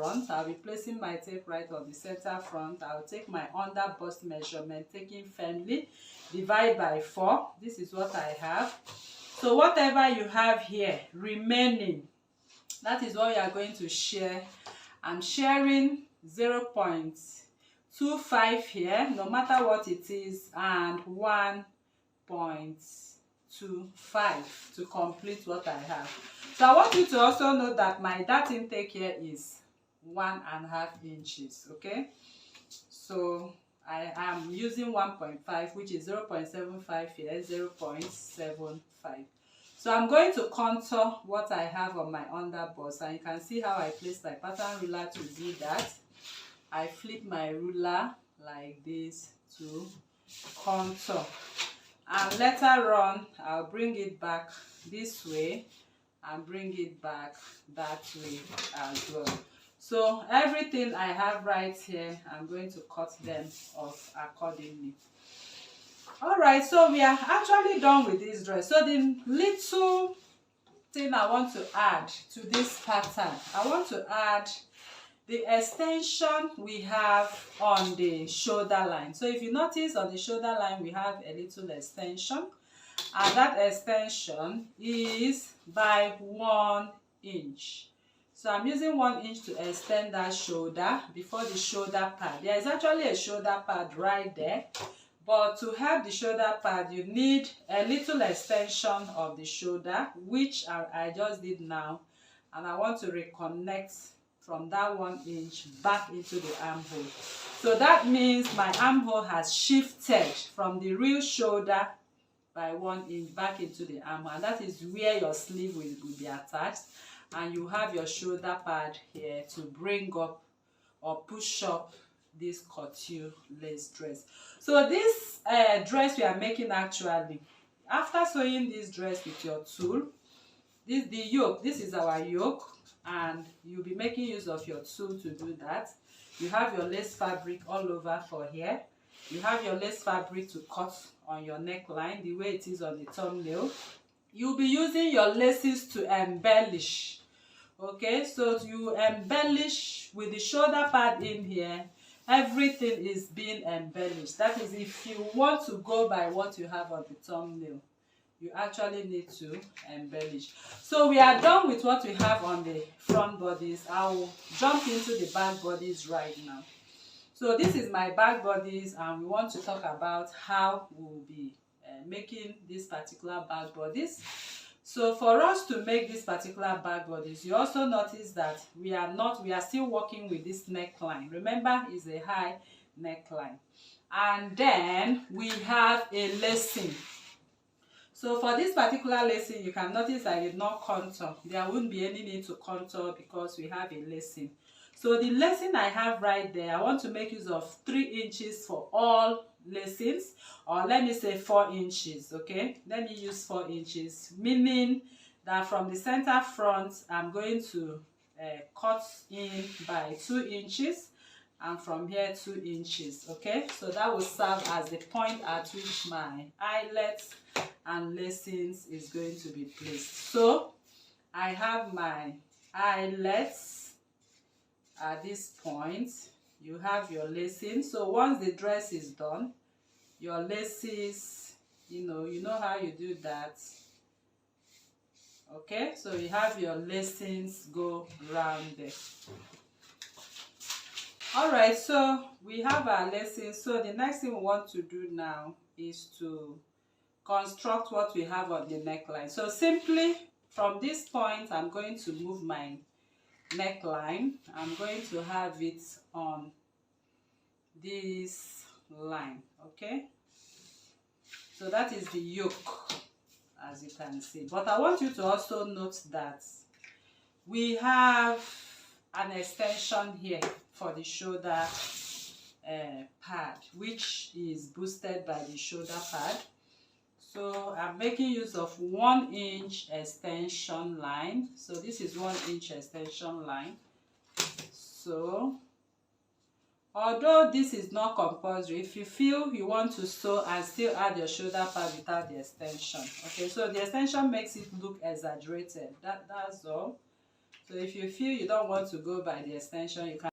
front. I'll be placing my tape right on the center front. I'll take my under bust measurement, taking firmly, divide by 4. This is what I have. So whatever you have here remaining, that is what you are going to share. I'm sharing 0.25 here, no matter what it is, and 1.25 to complete what I have. So I want you to also know that my dart intake here is 1.5 inches. Okay, so I am using 1.5, which is 0.75 here, 0.75. So I'm going to contour what I have on my underbust, and you can see how I place my pattern ruler to do that. I flip my ruler like this to contour, and later on I'll bring it back this way and bring it back that way as well. So everything I have right here, I'm going to cut them off accordingly. Alright, so we are actually done with this dress. So the little thing I want to add to this pattern, I want to add the extension we have on the shoulder line. So if you notice, on the shoulder line we have a little extension, and that extension is by 1 inch. So I'm using 1 inch to extend that shoulder before the shoulder pad. There is actually a shoulder pad right there, but to have the shoulder pad you need a little extension of the shoulder, which I just did now, and I want to reconnect from that 1 inch back into the armhole. So that means my armhole has shifted from the real shoulder by 1 inch back into the armhole, and that is where your sleeve will be attached, and you have your shoulder pad here to bring up or push up this couture lace dress. So this dress we are making, actually, after sewing this dress with your tool, the yoke, this is our yoke, and you'll be making use of your tool to do that. You have your lace fabric all over for here. You have your lace fabric to cut on your neckline the way it is on the thumbnail. You'll be using your laces to embellish. Okay, so you embellish with the shoulder pad in here. Everything is being embellished. That is, if you want to go by what you have on the thumbnail, you actually need to embellish. So we are done with what we have on the front bodies. I'll jump into the back bodies right now. So this is my back bodies, and we want to talk about how we'll be making these particular back bodies. So for us to make this particular back bodies, you also notice that we are still working with this neckline. Remember, it's a high neckline. And then we have a lacing. So for this particular lacing, you can notice I did not contour. There wouldn't be any need to contour because we have a lacing. So the lacing I have right there, I want to make use of 3 inches for all lacings, or let me say 4 inches. Okay, let me use 4 inches, meaning that from the center front I'm going to cut in by 2 inches, and from here 2 inches. Okay, so that will serve as the point at which my eyelets and lacings is going to be placed. So I have my eyelets at this point. You have your lacing. So once the dress is done, your laces, you know how you do that. Okay, so you have your lacings go round there. All right, so we have our lacings. So the next thing we want to do now is to construct what we have on the neckline. So simply from this point, I'm going to move my neckline. I'm going to have it on this line. Okay, so that is the yoke, as you can see. But I want you to also note that we have an extension here for the shoulder pad, which is boosted by the shoulder pad. So I'm making use of 1 inch extension line. So this is 1 inch extension line. So although this is not compulsory, if you feel you want to sew and still add your shoulder pad without the extension, okay, so the extension makes it look exaggerated. That's all. So if you feel you don't want to go by the extension, you can